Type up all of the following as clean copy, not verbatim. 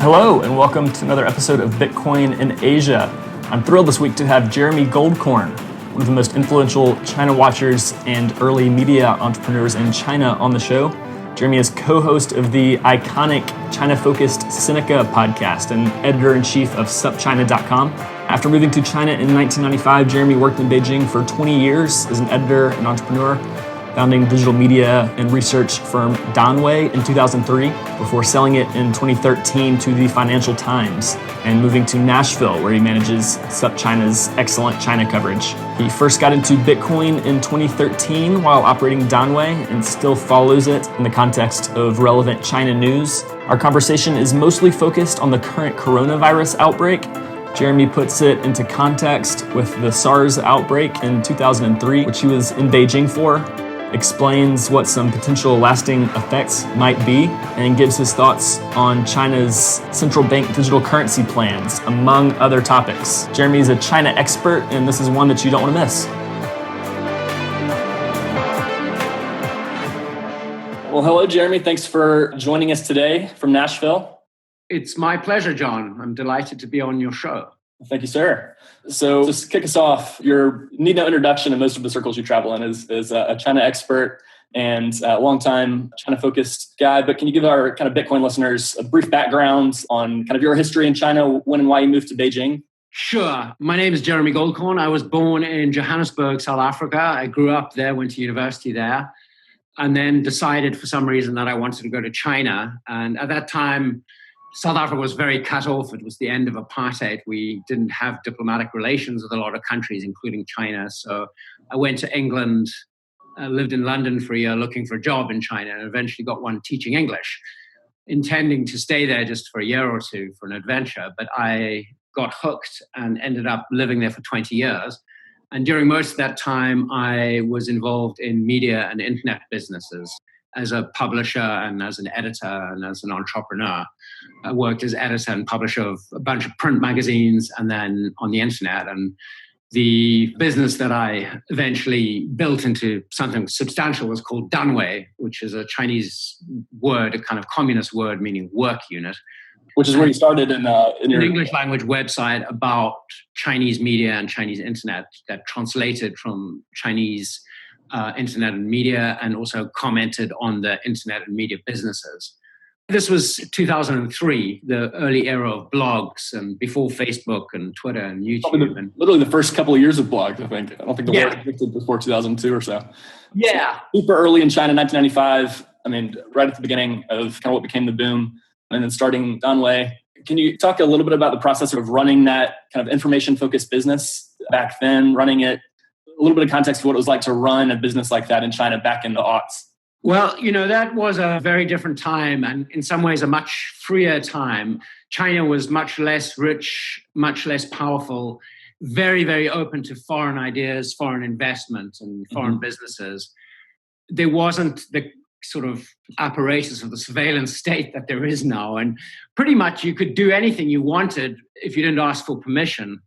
Hello, and welcome to another episode of Bitcoin in Asia. I'm thrilled this week to have Jeremy Goldkorn, one of the most influential China watchers and early media entrepreneurs in China, on the show. Jeremy is co-host of the iconic China-focused Sinica podcast and editor-in-chief of supchina.com. After moving to China in 1995, Jeremy worked in Beijing for 20 years as an editor and entrepreneur, founding digital media and research firm Danwei in 2003, before selling it in 2013 to the Financial Times and moving to Nashville, where he manages SupChina's excellent China coverage. He first got into Bitcoin in 2013 while operating Danwei and still follows it in the context of relevant China news. Our conversation is mostly focused on the current coronavirus outbreak. Jeremy puts it into context with the SARS outbreak in 2003, which he was in Beijing for, explains what some potential lasting effects might be, and gives his thoughts on China's central bank digital currency plans, among other topics. Jeremy is a China expert, and this is one that you don't want to miss. Well, hello, Jeremy. Thanks for joining us today from Nashville. It's my pleasure, John. I'm delighted to be on your show. Thank you, sir. So just kick us off. Your need no introduction in most of the circles you travel in is a China expert and a longtime China-focused guy. But can you give our kind of Bitcoin listeners a brief background on kind of your history in China, when and why you moved to Beijing? Sure. My name is Jeremy Goldkorn. I was born in Johannesburg, South Africa. I grew up there, went to university there, and then decided for some reason that I wanted to go to China. And at that time, South Africa was very cut off. It was the end of apartheid. We didn't have diplomatic relations with a lot of countries, including China. So I went to England, lived in London for a year looking for a job in China, and eventually got one teaching English, intending to stay there just for a year or two for an adventure. But I got hooked and ended up living there for 20 years. And during most of that time, I was involved in media and internet businesses as a publisher and as an editor and as an entrepreneur. I worked as editor and publisher of a bunch of print magazines and then on the internet. And the business that I eventually built into something substantial was called Danwei, which is a Chinese word, a kind of communist word meaning work unit. Which is where you started in your... An English language website about Chinese media and Chinese internet that translated from Chinese internet and media, and also commented on the internet and media businesses. This was 2003, the early era of blogs, and before Facebook and Twitter and YouTube. Literally the first couple of years of blogs, I think. I don't think the word existed before 2002 or so. Yeah. So super early in China, 1995. I mean, right at the beginning of kind of what became the boom, and then starting Danwei. Can you talk a little bit about the process of running that kind of information-focused business back then, running it? A little bit of context for what it was like to run a business like that in China back in the aughts. Well, that was a very different time, and in some ways a much freer time. China was much less rich, much less powerful, very, very open to foreign ideas, foreign investment, and foreign businesses. There wasn't the sort of apparatus of the surveillance state that there is now, and pretty much you could do anything you wanted if you didn't ask for permission.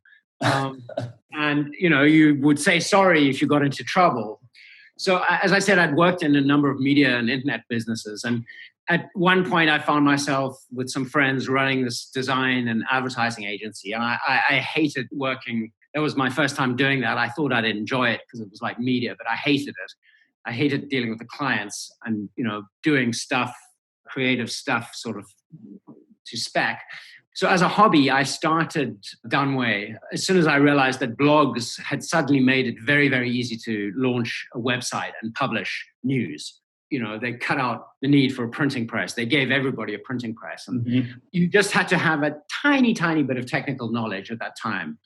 And, you would say sorry if you got into trouble. So as I said, I'd worked in a number of media and internet businesses. And at one point I found myself with some friends running this design and advertising agency. And I hated working. That was my first time doing that. I thought I'd enjoy it because it was like media, but I hated it. I hated dealing with the clients and, doing stuff, creative stuff sort of to spec. So as a hobby, I started Danwei as soon as I realized that blogs had suddenly made it very, very easy to launch a website and publish news. They cut out the need for a printing press. They gave everybody a printing press. And you just had to have a tiny, tiny bit of technical knowledge at that time.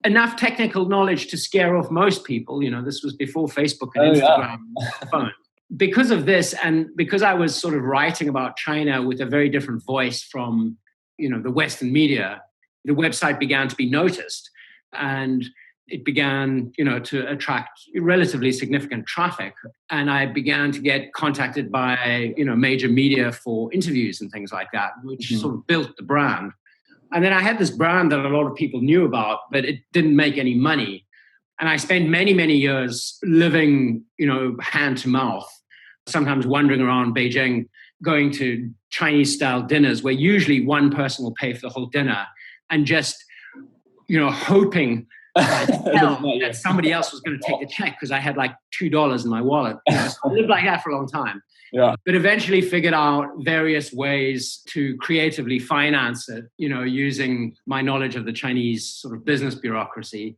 Enough technical knowledge to scare off most people. This was before Facebook and Instagram and phone. Because of this, and because I was sort of writing about China with a very different voice from the Western media, the website began to be noticed, and it began, to attract relatively significant traffic. And I began to get contacted by, major media for interviews and things like that, which sort of built the brand. And then I had this brand that a lot of people knew about, but it didn't make any money. And I spent many, many years living, hand to mouth, sometimes wandering around Beijing, going to Chinese-style dinners where usually one person will pay for the whole dinner and just, hoping that somebody else was going to take the check because I had like $2 in my wallet. So I lived like that for a long time. Yeah. But eventually figured out various ways to creatively finance it, using my knowledge of the Chinese sort of business bureaucracy,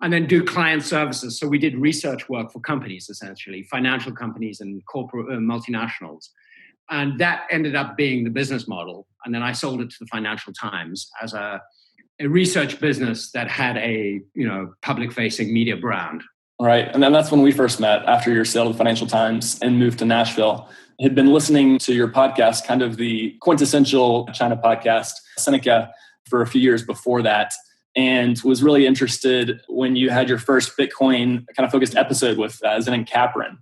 and then do client services. So we did research work for companies, essentially, financial companies and corporate multinationals. And that ended up being the business model. And then I sold it to the Financial Times as a research business that had a, public-facing media brand. Right. And then that's when we first met after your sale to the Financial Times and moved to Nashville. I had been listening to your podcast, kind of the quintessential China podcast, Seneca, for a few years before that, and was really interested when you had your first Bitcoin kind of focused episode with Zen and Capron.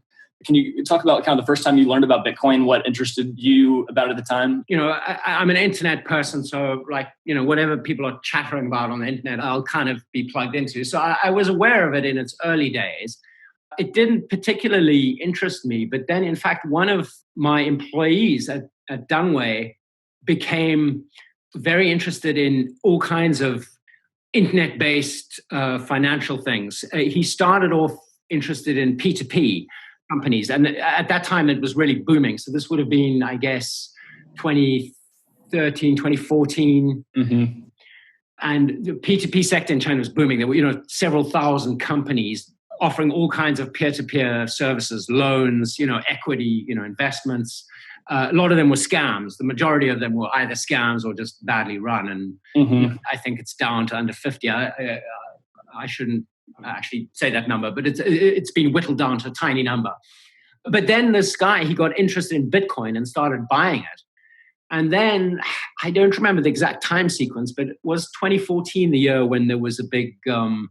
Can you talk about kind of the first time you learned about Bitcoin, what interested you about it at the time? I'm an internet person, so whatever people are chattering about on the internet, I'll kind of be plugged into. So I was aware of it in its early days. It didn't particularly interest me, but then in fact, one of my employees at Danwei became very interested in all kinds of internet-based financial things. He started off interested in P2P companies. And at that time, it was really booming. So this would have been, I guess, 2013, 2014. Mm-hmm. And the P2P sector in China was booming. There were, several thousand companies offering all kinds of peer-to-peer services, loans, equity, investments. A lot of them were scams. The majority of them were either scams or just badly run. And I think it's down to under 50. I shouldn't actually say that number, but it's been whittled down to a tiny number. But then this guy, he got interested in Bitcoin and started buying it. And then I don't remember the exact time sequence, but it was 2014 the year when there was a big spike.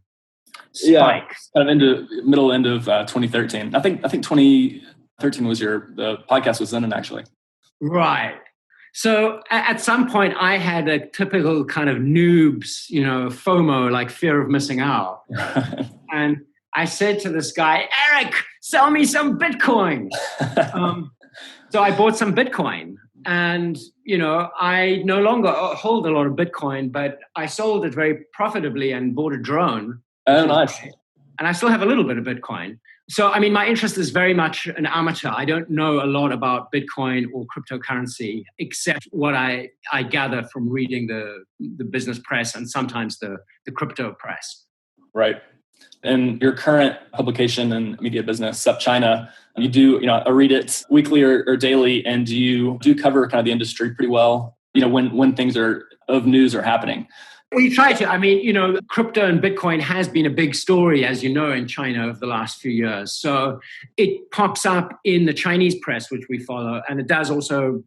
Yeah, kind of middle end of 2013. I think 2013 was the podcast was then, actually. Right. So at some point I had a typical kind of noobs, FOMO, like fear of missing out. And I said to this guy, Eric, sell me some Bitcoin. So I bought some Bitcoin and, I no longer hold a lot of Bitcoin, but I sold it very profitably and bought a drone. Oh, nice. And I still have a little bit of Bitcoin. So, my interest is very much an amateur. I don't know a lot about Bitcoin or cryptocurrency, except what I gather from reading the business press and sometimes the crypto press. Right. And your current publication and media business, SUP China, you do, I read it weekly or daily, and you do cover kind of the industry pretty well, when things are of news are happening. We try to. Crypto and Bitcoin has been a big story, as you know, in China over the last few years. So it pops up in the Chinese press, which we follow. And it does also,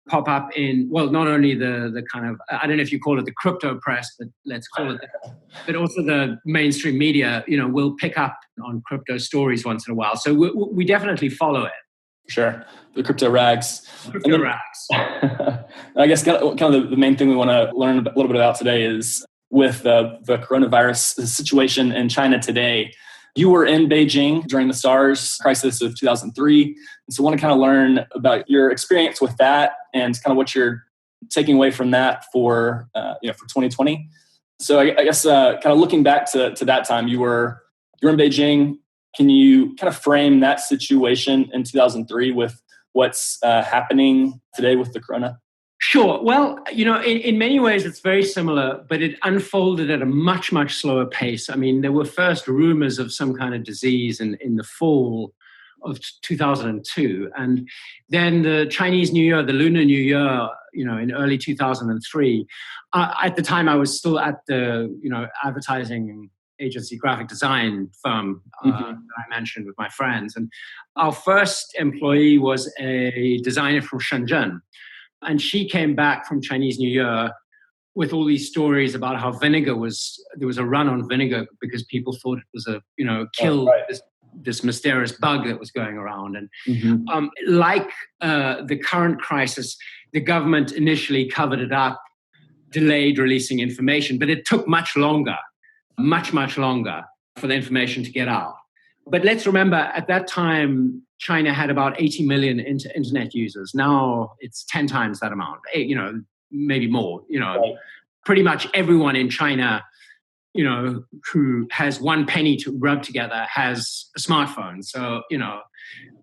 pop up in, well, not only the kind of, I don't know if you call it the crypto press, but let's call it that, but also the mainstream media, will pick up on crypto stories once in a while. So we definitely follow it. Sure. The crypto rags. Rags. I guess kind of the main thing we want to learn a little bit about today is with the coronavirus situation in China today. You were in Beijing during the SARS crisis of 2003. And so I want to kind of learn about your experience with that and kind of what you're taking away from that for 2020. So I guess kind of looking back to that time, you were in Beijing. Can you kind of frame that situation in 2003 with what's happening today with the corona? Sure. Well, in many ways, it's very similar, but it unfolded at a much, much slower pace. There were first rumors of some kind of disease in the fall of 2002. And then the Chinese New Year, the Lunar New Year, in early 2003. At the time, I was still at the, advertising agency graphic design firm that I mentioned with my friends. And our first employee was a designer from Shenzhen. And she came back from Chinese New Year with all these stories about how there was a run on vinegar because people thought it was this mysterious bug that was going around. And like the current crisis, the government initially covered it up, delayed releasing information, but it took much longer for the information to get out. But let's remember, at that time, China had about 80 million internet users. Now it's 10 times that amount, maybe more. Right. Pretty much everyone in China, who has one penny to rub together has a smartphone. So,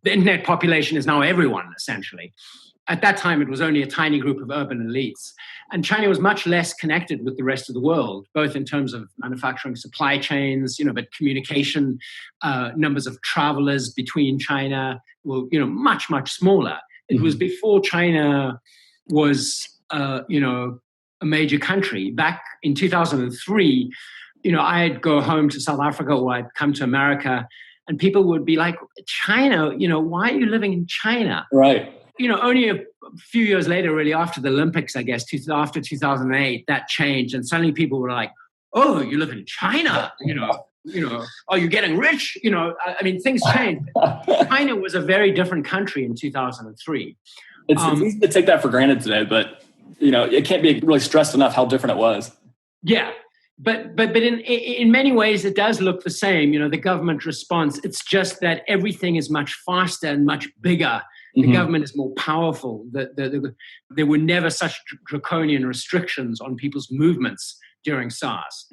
the internet population is now everyone, essentially. At that time, it was only a tiny group of urban elites. And China was much less connected with the rest of the world, both in terms of manufacturing supply chains, but communication, numbers of travelers between China were, much, much smaller. It was before China was, a major country. Back in 2003, I'd go home to South Africa or I'd come to America and people would be like, China, why are you living in China? Right. Only a few years later, really after the Olympics, I guess, after 2008, that changed. And suddenly people were like, oh, you live in China, are you getting rich? Things changed. China was a very different country in 2003. It's easy to take that for granted today, but, it can't be really stressed enough how different it was. Yeah. But in many ways, it does look the same, the government response. It's just that everything is much faster and much bigger. The government is more powerful. There were never such draconian restrictions on people's movements during SARS.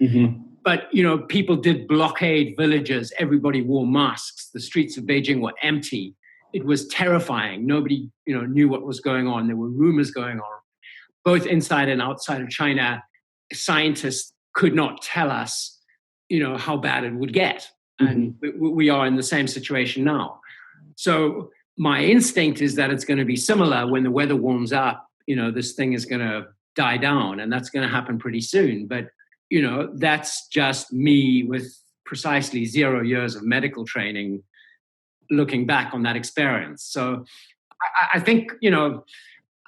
But, people did blockade villages. Everybody wore masks. The streets of Beijing were empty. It was terrifying. Nobody, knew what was going on. There were rumors going on, both inside and outside of China. Scientists could not tell us, how bad it would get. And we are in the same situation now. So my instinct is that it's going to be similar when the weather warms up. This thing is going to die down, and that's going to happen pretty soon. But, that's just me with precisely 0 years of medical training looking back on that experience. So I think,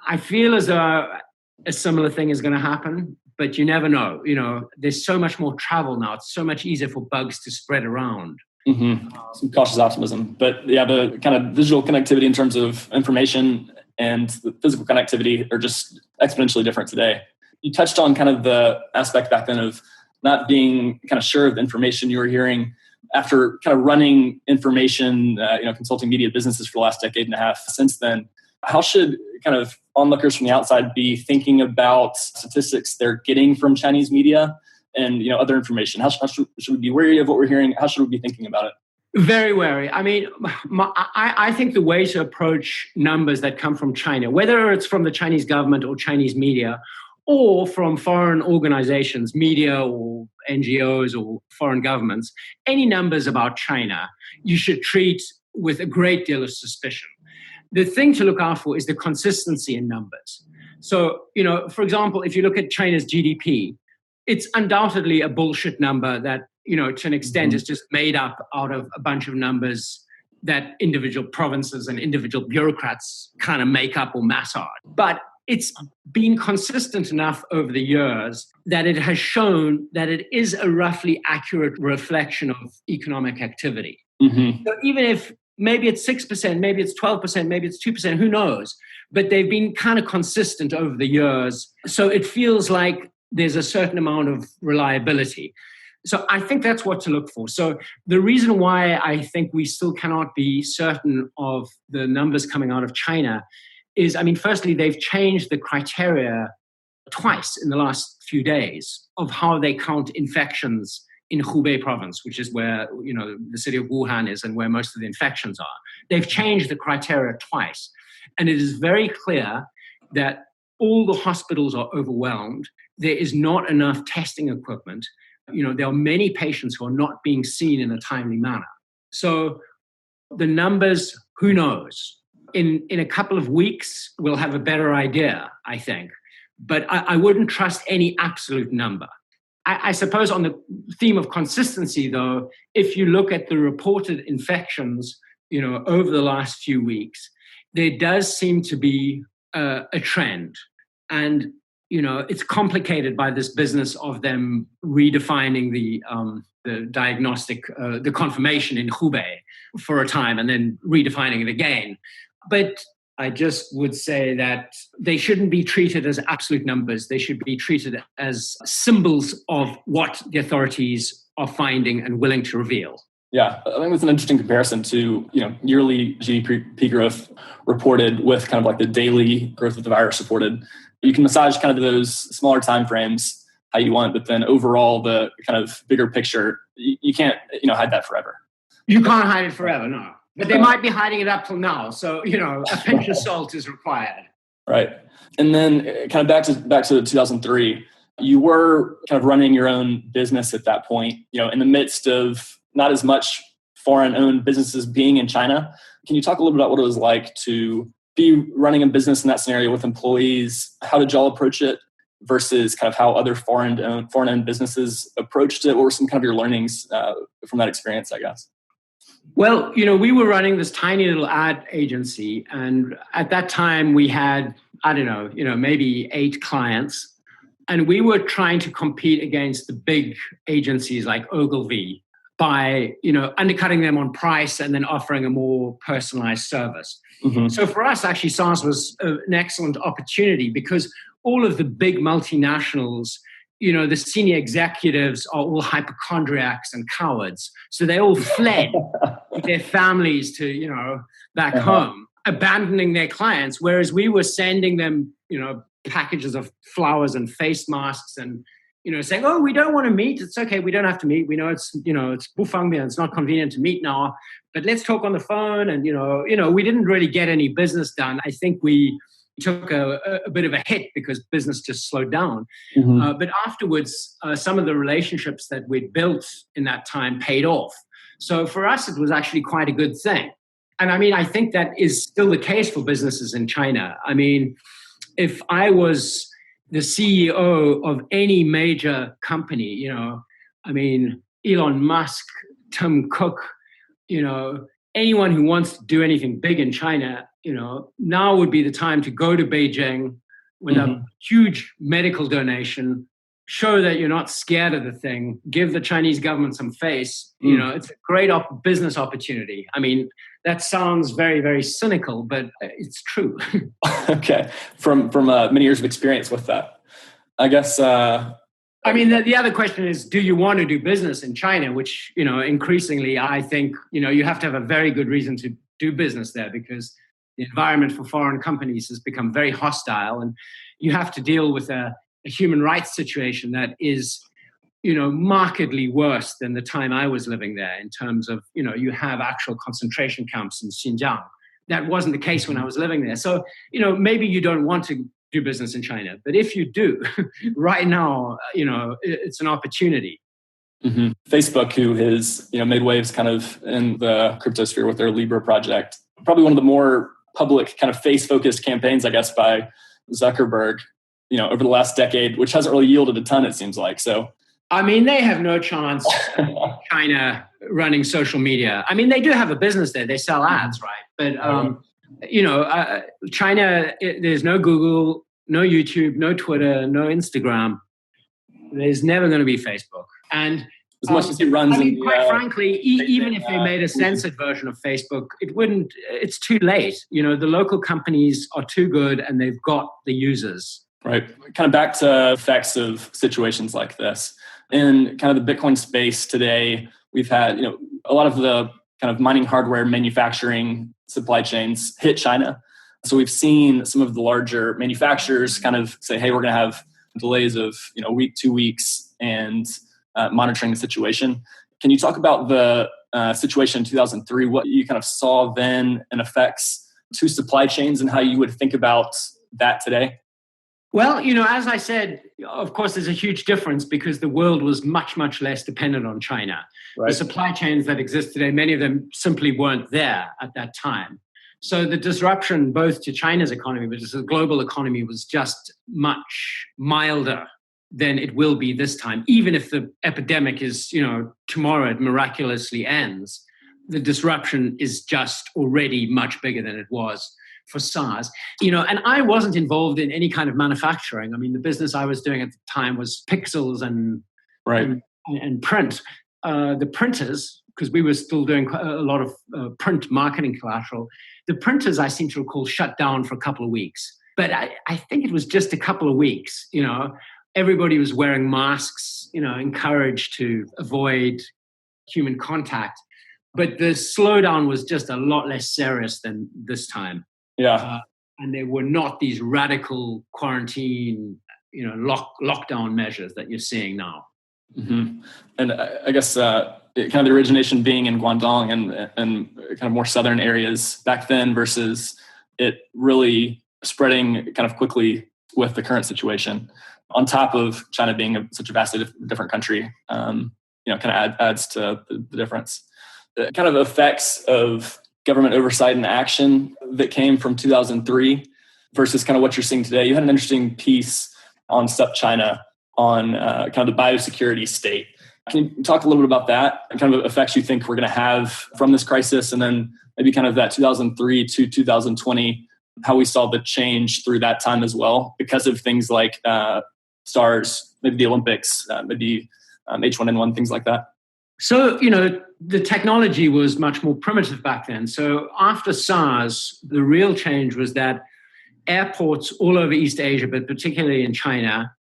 I feel as though a similar thing is going to happen. But you never know. There's so much more travel now. It's so much easier for bugs to spread around. Some cautious optimism. But yeah, the kind of visual connectivity in terms of information and the physical connectivity are just exponentially different today. You touched on kind of the aspect back then of not being kind of sure of the information you were hearing after kind of running information, consulting media businesses for the last decade and a half since then. How should kind of onlookers from the outside be thinking about statistics they're getting from Chinese media and other information? How should we be wary of what we're hearing? How should we be thinking about it? Very wary. I think the way to approach numbers that come from China, whether it's from the Chinese government or Chinese media, or from foreign organizations, media or NGOs or foreign governments, any numbers about China, you should treat with a great deal of suspicion. The thing to look out for is the consistency in numbers. So, for example, if you look at China's GDP, it's undoubtedly a bullshit number that, to an extent is just made up out of a bunch of numbers that individual provinces and individual bureaucrats kind of make up or massage. But it's been consistent enough over the years that it has shown that it is a roughly accurate reflection of economic activity. So even if maybe it's 6%, maybe it's 12%, maybe it's 2%, who knows? But they've been kind of consistent over the years. So it feels like there's a certain amount of reliability. So I think that's what to look for. So the reason why I think we still cannot be certain of the numbers coming out of China is, firstly, they've changed the criteria twice in the last few days of how they count infections in Hubei province, which is where, the city of Wuhan is and where most of the infections are. They've changed the criteria twice. And it is very clear that all the hospitals are overwhelmed. There is not enough testing equipment. There are many patients who are not being seen in a timely manner. So the numbers, who knows? In a couple of weeks, we'll have a better idea, I think. But I wouldn't trust any absolute number. I suppose on the theme of consistency, though, if you look at the reported infections, over the last few weeks, there does seem to be a trend. And, it's complicated by this business of them redefining the diagnostic, the confirmation in Hubei for a time and then redefining it again. But I just would say that they shouldn't be treated as absolute numbers. They should be treated as symbols of what the authorities are finding and willing to reveal. Yeah, I think that's an interesting comparison to, yearly GDP growth reported with kind of like the daily growth of the virus reported. You can massage kind of those smaller time frames how you want, but then overall the kind of bigger picture, you can't, hide that forever. You can't hide it forever, no. But they might be hiding it up till now. So, a pinch of salt is required. Right. And then kind of back to 2003, you were kind of running your own business at that point, in the midst of not as much foreign-owned businesses being in China. Can you talk a little bit about what it was like to be running a business in that scenario with employees? How did y'all approach it versus kind of how other foreign-owned businesses approached it? What were some kind of your learnings from that experience, I guess? Well, we were running this tiny little ad agency, and at that time we had, maybe 8 clients, and we were trying to compete against the big agencies like Ogilvy by, undercutting them on price and then offering a more personalized service. Mm-hmm. So for us, actually, SARS was an excellent opportunity because all of the big multinationals, the senior executives are all hypochondriacs and cowards. So they all fled with their families to, back home, abandoning their clients, whereas we were sending them, packages of flowers and face masks and, saying, oh, we don't want to meet. It's okay. We don't have to meet. We know it's, it's bufangbian. It's not convenient to meet now, but let's talk on the phone. And, we didn't really get any business done. I think we took a bit of a hit because business just slowed down. Mm-hmm. But afterwards, some of the relationships that we'd built in that time paid off. So for us, it was actually quite a good thing. And I think that is still the case for businesses in China. If I was the CEO of any major company, Elon Musk, Tim Cook, anyone who wants to do anything big in China, now would be the time to go to Beijing with a huge medical donation, show that you're not scared of the thing, give the Chinese government some face. It's a great business opportunity. That sounds very, very cynical, but it's true. Okay. From many years of experience with that, I guess. The other question is, do you want to do business in China? Which, increasingly, I think, you have to have a very good reason to do business there because the environment for foreign companies has become very hostile and you have to deal with a human rights situation that is, markedly worse than the time I was living there in terms of, you have actual concentration camps in Xinjiang. That wasn't the case when I was living there. So, maybe you don't want to do business in China, but if you do, right now, it's an opportunity. Mm-hmm. Facebook, who has, made waves kind of in the crypto sphere with their Libra project, probably one of the more public kind of face-focused campaigns, I guess, by Zuckerberg, over the last decade, which hasn't really yielded a ton, it seems like. So, they have no chance in China running social media. They do have a business there. They sell ads, right? But, China, there's no Google, no YouTube, no Twitter, no Instagram. There's never going to be Facebook. And as much as it runs quite frankly, even if they made a censored version of Facebook, it's too late. The local companies are too good and they've got the users. Right. Kind of back to effects of situations like this. In kind of the Bitcoin space today, we've had, a lot of the kind of mining hardware manufacturing supply chains hit China. So we've seen some of the larger manufacturers kind of say, hey, we're going to have delays of, a week, 2 weeks, and monitoring the situation. Can you talk about the situation in 2003, what you kind of saw then and effects to supply chains and how you would think about that today? Well, as I said, of course, there's a huge difference because the world was much, much less dependent on China. Right. The supply chains that exist today, many of them simply weren't there at that time. So the disruption both to China's economy, but to the global economy, was just much milder than it will be this time. Even if the epidemic is, tomorrow it miraculously ends, the disruption is just already much bigger than it was for SARS. And I wasn't involved in any kind of manufacturing. The business I was doing at the time was pixels and print. The printers, because we were still doing a lot of print marketing collateral, the printers, I seem to recall, shut down for a couple of weeks. But I think it was just a couple of weeks. Everybody was wearing masks, encouraged to avoid human contact. But the slowdown was just a lot less serious than this time. Yeah. And there were not these radical quarantine, lockdown measures that you're seeing now. Mm-hmm. And I guess kind of the origination being in Guangdong and kind of more southern areas back then versus it really spreading kind of quickly with the current situation, on top of China being such a vastly different country, kind of adds to the difference. The kind of effects of government oversight and action that came from 2003 versus kind of what you're seeing today. You had an interesting piece on SUP China on kind of the biosecurity state. Can you talk a little bit about that and kind of effects you think we're going to have from this crisis, and then maybe kind of that 2003 to 2020, how we saw the change through that time as well because of things like SARS, maybe the Olympics, maybe H1N1, things like that? So, the technology was much more primitive back then. So after SARS, the real change was that airports all over East Asia, but particularly in China,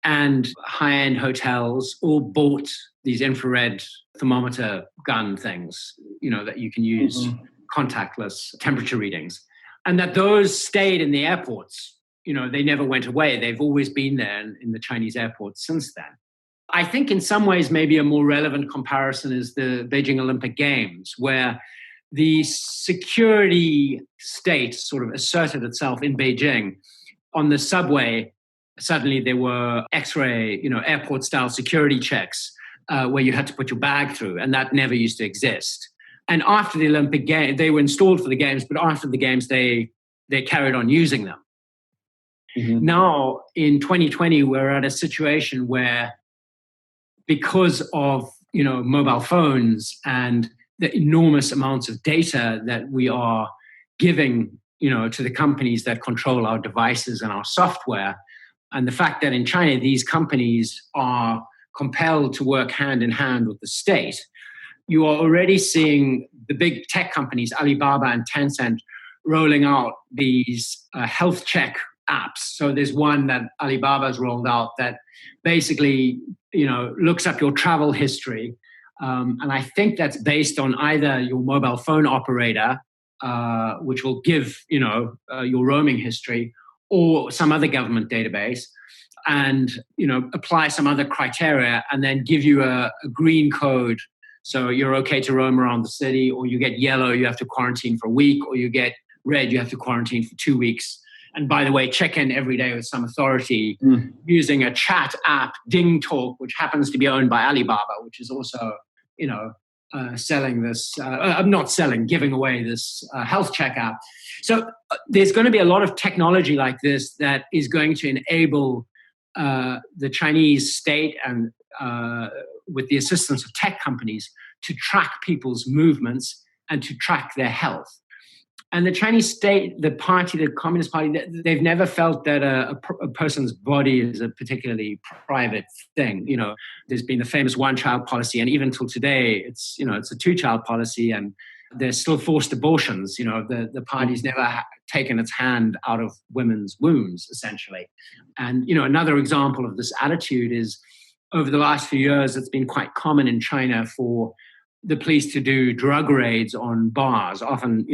and high-end hotels all bought these infrared thermometer gun things, that you can use contactless temperature readings. And that those stayed in the airports. They never went away. They've always been there in the Chinese airports since then. I think in some ways, maybe a more relevant comparison is the Beijing Olympic Games, where the security state sort of asserted itself in Beijing. On the subway, suddenly there were X-ray, airport-style security checks where you had to put your bag through, and that never used to exist. And after the Olympic Games, they were installed for the Games, but after the Games, they carried on using them. Mm-hmm. Now, in 2020, we're at a situation where, because of mobile phones and the enormous amounts of data that we are giving to the companies that control our devices and our software, and the fact that in China these companies are compelled to work hand in hand with the state, you are already seeing the big tech companies, Alibaba and Tencent, rolling out these health check apps. So there's one that Alibaba's rolled out that basically, looks up your travel history. And I think that's based on either your mobile phone operator, which will give, your roaming history, or some other government database, and, apply some other criteria and then give you a green code. So you're okay to roam around the city, or you get yellow, you have to quarantine for a week, or you get red, you have to quarantine for 2 weeks. And by the way, check in every day with some authority using a chat app, Ding Talk, which happens to be owned by Alibaba, which is also, selling this, giving away this health check app. So there's going to be a lot of technology like this that is going to enable the Chinese state and with the assistance of tech companies to track people's movements and to track their health. And the Chinese state, the party, the Communist Party, they've never felt that a person's body is a particularly private thing. There's been the famous one-child policy, and even till today, it's a two-child policy, and there's still forced abortions. The party's never taken its hand out of women's wombs, essentially. And another example of this attitude is, over the last few years, it's been quite common in China for the police to do drug raids on bars, often,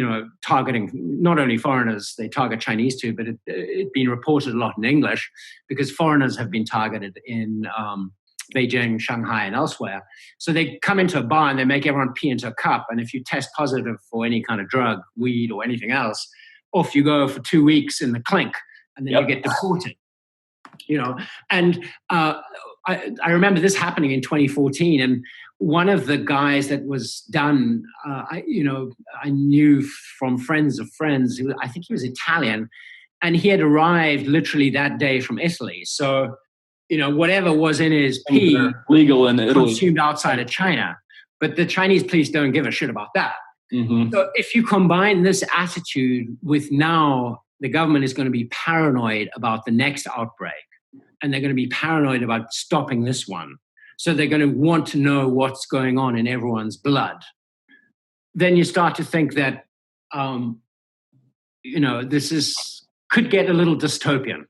targeting not only foreigners, they target Chinese too, but it's been reported a lot in English because foreigners have been targeted in Beijing, Shanghai, and elsewhere. So they come into a bar and they make everyone pee into a cup. And if you test positive for any kind of drug, weed, or anything else, off you go for 2 weeks in the clink, and then you get deported. And I remember this happening in 2014, and one of the guys that was done, I knew from friends of friends. I think he was Italian, and he had arrived literally that day from Italy. So, whatever was in his pee, legal in Italy, consumed outside of China. But the Chinese police don't give a shit about that. Mm-hmm. So, if you combine this attitude with now the government is going to be paranoid about the next outbreak, and they're going to be paranoid about stopping this one. So they're going to want to know what's going on in everyone's blood. Then you start to think that, this could get a little dystopian.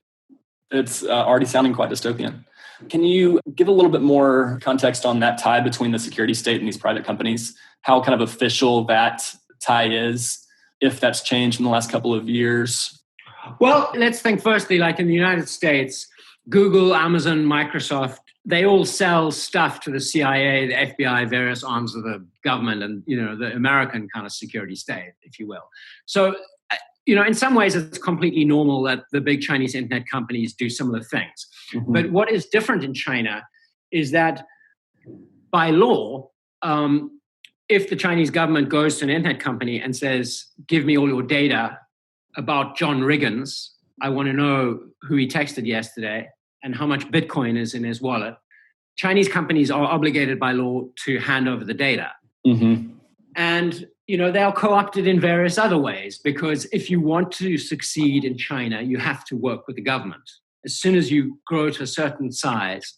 It's already sounding quite dystopian. Can you give a little bit more context on that tie between the security state and these private companies? How kind of official that tie is, if that's changed in the last couple of years? Well, let's think firstly, like in the United States, Google, Amazon, Microsoft, they all sell stuff to the CIA, the FBI, various arms of the government, and the American kind of security state, if you will. So, in some ways, it's completely normal that the big Chinese internet companies do similar things. Mm-hmm. But what is different in China is that by law, if the Chinese government goes to an internet company and says, "Give me all your data about John Riggins. I want to know who he texted yesterday and how much Bitcoin is in his wallet," Chinese companies are obligated by law to hand over the data. Mm-hmm. And, they are co-opted in various other ways, because if you want to succeed in China, you have to work with the government. As soon as you grow to a certain size,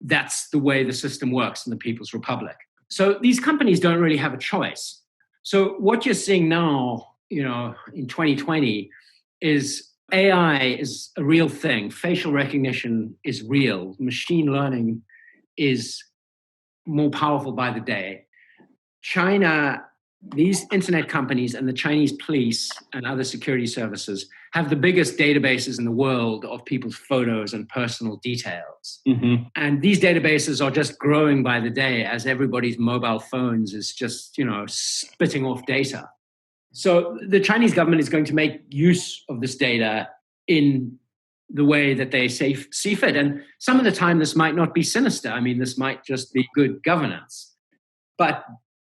that's the way the system works in the People's Republic. So these companies don't really have a choice. So what you're seeing now, in 2020 is AI is a real thing. Facial recognition is real. Machine learning is more powerful by the day. China, these internet companies and the Chinese police and other security services have the biggest databases in the world of people's photos and personal details. Mm-hmm. And these databases are just growing by the day as everybody's mobile phones is just, spitting off data. So the Chinese government is going to make use of this data in the way that they see fit. And some of the time, this might not be sinister. I mean, this might just be good governance. But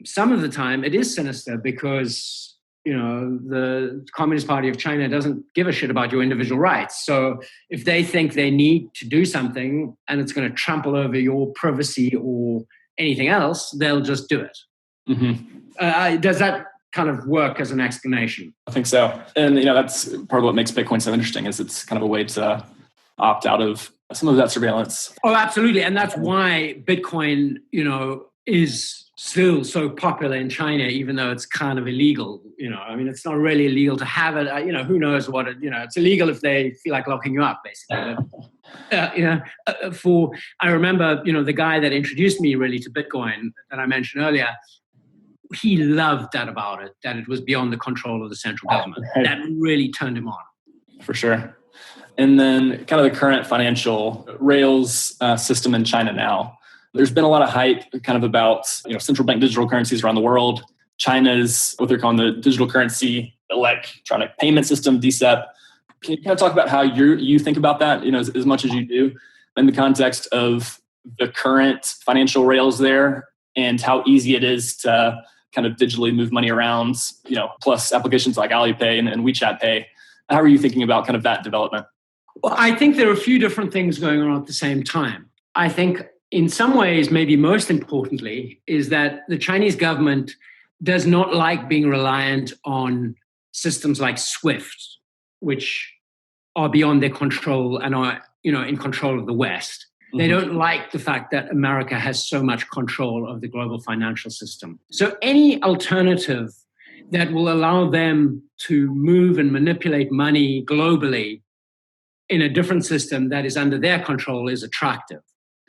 some of the time, it is sinister because, the Communist Party of China doesn't give a shit about your individual rights. So if they think they need to do something and it's going to trample over your privacy or anything else, they'll just do it. Mm-hmm. Does that kind of work as an explanation? I think so. And, that's part of what makes Bitcoin so interesting is it's kind of a way to opt out of some of that surveillance. Oh, absolutely. And that's why Bitcoin, is still so popular in China, even though it's kind of illegal. It's not really illegal to have it. Who knows what it, it's illegal if they feel like locking you up, basically. I remember, the guy that introduced me really to Bitcoin that I mentioned earlier, he loved that about it, that it was beyond the control of the central government. Right. That really turned him on. For sure. And then kind of the current financial rails system in China now. There's been a lot of hype kind of about, central bank digital currencies around the world. China's what they're calling the digital currency electronic payment system, DCEP. Can you kind of talk about how you think about that, as much as you do in the context of the current financial rails there and how easy it is to kind of digitally move money around, plus applications like Alipay and WeChat Pay. How are you thinking about kind of that development? Well, I think there are a few different things going on at the same time. I think in some ways, maybe most importantly, is that the Chinese government does not like being reliant on systems like SWIFT, which are beyond their control and are, in control of the West. Mm-hmm. They don't like the fact that America has so much control of the global financial system. So any alternative that will allow them to move and manipulate money globally in a different system that is under their control is attractive.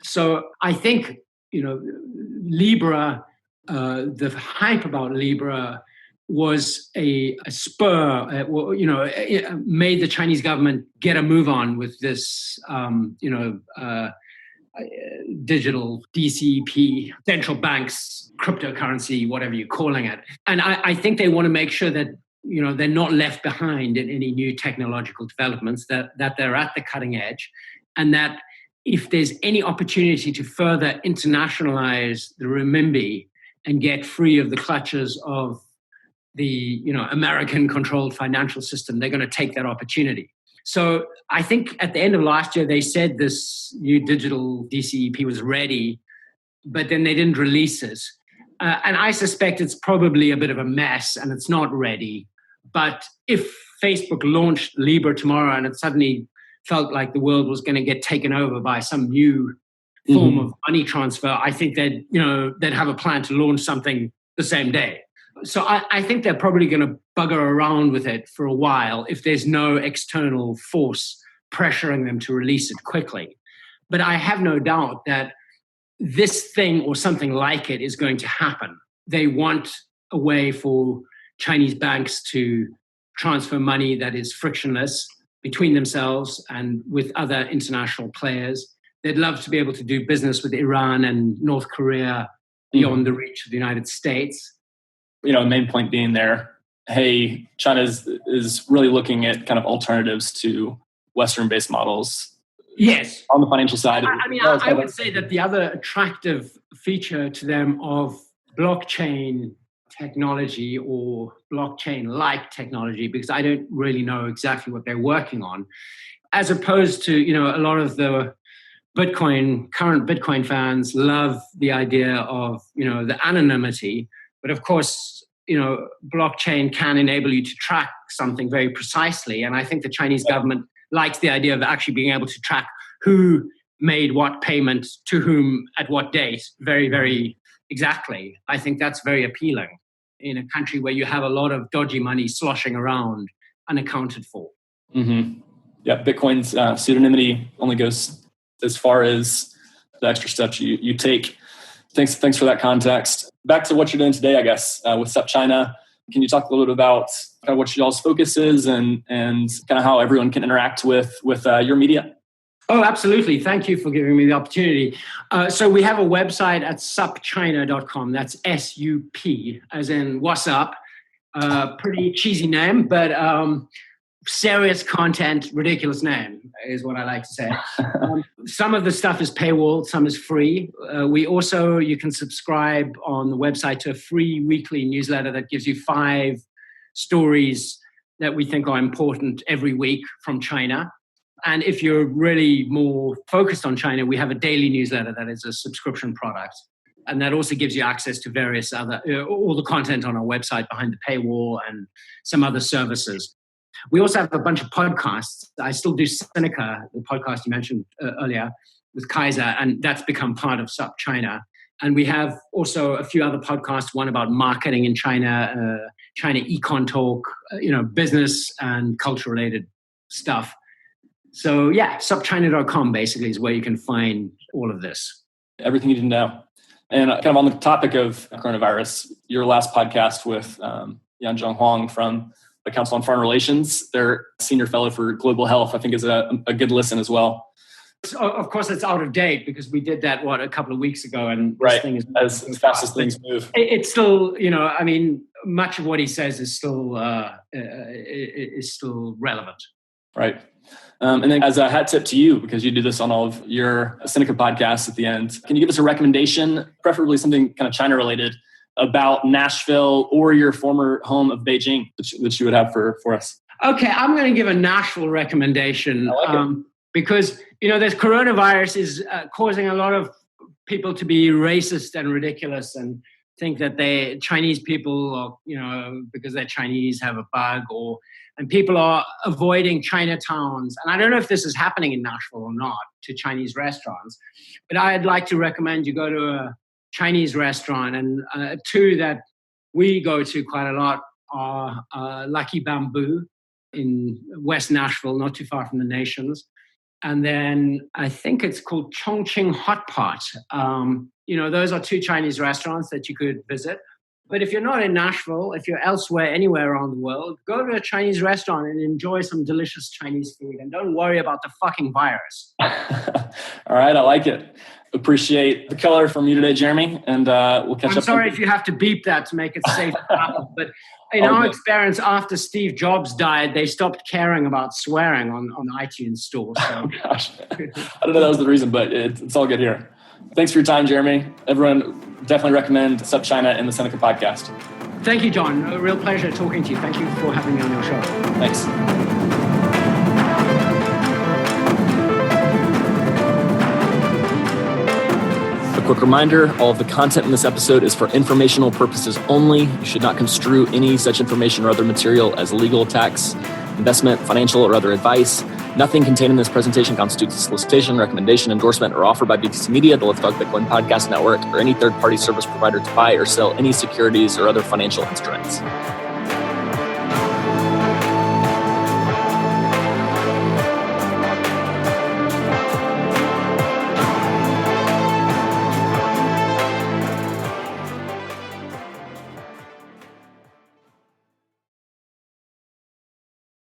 So I think, Libra, the hype about Libra was a spur, made the Chinese government get a move on with this, digital DCEP, central banks, cryptocurrency, whatever you're calling it. And I think they want to make sure that, they're not left behind in any new technological developments, that they're at the cutting edge, and that if there's any opportunity to further internationalize the renminbi and get free of the clutches of the American-controlled financial system, they're going to take that opportunity. So I think at the end of last year, they said this new digital DCEP was ready, but then they didn't release it. And I suspect it's probably a bit of a mess and it's not ready. But if Facebook launched Libra tomorrow and it suddenly felt like the world was going to get taken over by some new form of money transfer, I think they'd have a plan to launch something the same day. So I think they're probably going to bugger around with it for a while if there's no external force pressuring them to release it quickly. But I have no doubt that this thing or something like it is going to happen. They want a way for Chinese banks to transfer money that is frictionless between themselves and with other international players. They'd love to be able to do business with Iran and North Korea beyond the reach of the United States. The main point being there, hey, China is really looking at kind of alternatives to Western-based models. Yes. On the financial side. I would say that the other attractive feature to them of blockchain technology or blockchain-like technology, because I don't really know exactly what they're working on, as opposed to, a lot of the current Bitcoin fans love the idea of, the anonymity. But of course, blockchain can enable you to track something very precisely. And I think the Chinese government likes the idea of actually being able to track who made what payment to whom at what date very, very exactly. I think that's very appealing in a country where you have a lot of dodgy money sloshing around unaccounted for. Mm-hmm. Yeah, Bitcoin's pseudonymity only goes as far as the extra steps you take. Thanks for that context. Back to what you're doing today, I guess, with SupChina. Can you talk a little bit about kind of what y'all's focus is and kind of how everyone can interact with your media? Oh, absolutely. Thank you for giving me the opportunity. So we have a website at supchina.com. That's SUP, as in what's up. Pretty cheesy name, but serious content, ridiculous name is what I like to say. Some of the stuff is paywall, some is free. You can subscribe on the website to a free weekly newsletter that gives you 5 stories that we think are important every week from China. And if you're really more focused on China, we have a daily newsletter that is a subscription product. And that also gives you access to various other, all the content on our website behind the paywall and some other services. We also have a bunch of podcasts. I still do Seneca, the podcast you mentioned earlier with Kaiser, and that's become part of SupChina. And we have also a few other podcasts, one about marketing in China, China Econ Talk, business and culture-related stuff. So yeah, supchina.com basically is where you can find all of this. Everything you need to know. And kind of on the topic of coronavirus, your last podcast with Yanzhong Huang from the Council on Foreign Relations, their senior fellow for global health, I think is a good listen as well. Of course, it's out of date because we did that, a couple of weeks ago. And this thing is as fast as things move. It's still, much of what he says is still relevant. Right. And then as a hat tip to you, because you do this on all of your Seneca podcasts at the end, can you give us a recommendation, preferably something kind of China related, about Nashville or your former home of Beijing that you would have for us? Okay, I'm going to give a Nashville recommendation because, this coronavirus is causing a lot of people to be racist and ridiculous and think that Chinese people, because they're Chinese, have a bug and people are avoiding Chinatowns. And I don't know if this is happening in Nashville or not to Chinese restaurants, but I'd like to recommend you go to a Chinese restaurant. And 2 that we go to quite a lot are Lucky Bamboo in West Nashville, not too far from the Nations. And then I think it's called Chongqing Hot Pot. Those are 2 Chinese restaurants that you could visit. But if you're not in Nashville, if you're elsewhere, anywhere around the world, go to a Chinese restaurant and enjoy some delicious Chinese food. And don't worry about the fucking virus. All right, I like it. Appreciate the color from you today, Jeremy. And we'll catch up. I'm sorry if you have to beep that to make it safe. But in our experience, after Steve Jobs died, they stopped caring about swearing on iTunes Store. So. Oh, gosh. I don't know that was the reason, but it's all good here. Thanks for your time, Jeremy. Everyone, definitely recommend SupChina and the Seneca podcast. Thank you, John. A real pleasure talking to you. Thank you for having me on your show. Thanks. A quick reminder, all of the content in this episode is for informational purposes only. You should not construe any such information or other material as legal, tax, investment, financial, or other advice. Nothing contained in this presentation constitutes a solicitation, recommendation, endorsement, or offer by BTC Media, the Let's Talk Bitcoin podcast network, or any third-party service provider to buy or sell any securities or other financial instruments.